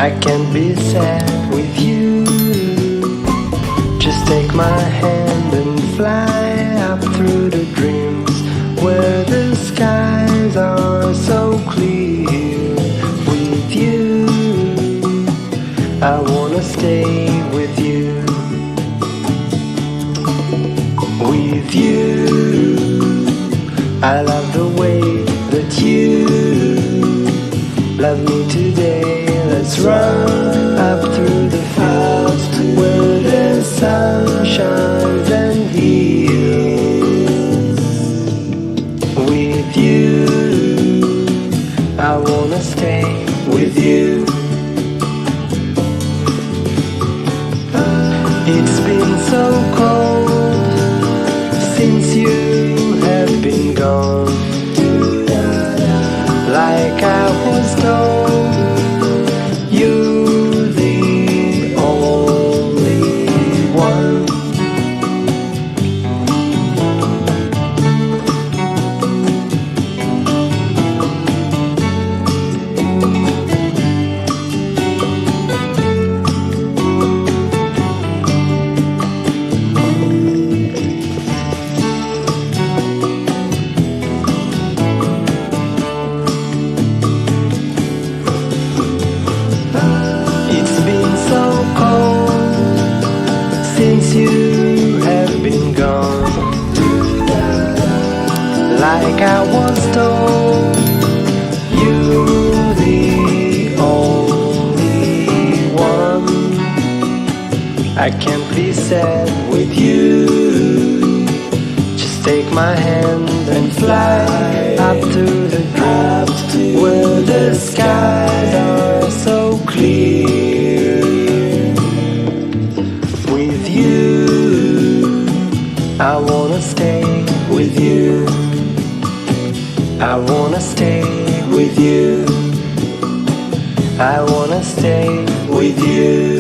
I can't be sad with you. Just take my hand and fly up through the dreams where the skies are so clear. With you, I wanna stay with you. With you, I love the way that you love me today. Let's run up through the fields where the sun shines and heals. With you, I wanna stay with you. It's been so cold since you have been gone. Like I was told, you're the only one. Since you have been gone, like I was told, you're the only one. I can't be sad with you. Just take my hand and fly up to the dreams where the skies are so clear. With you, I wanna stay with you. I wanna stay with you. I wanna stay with you.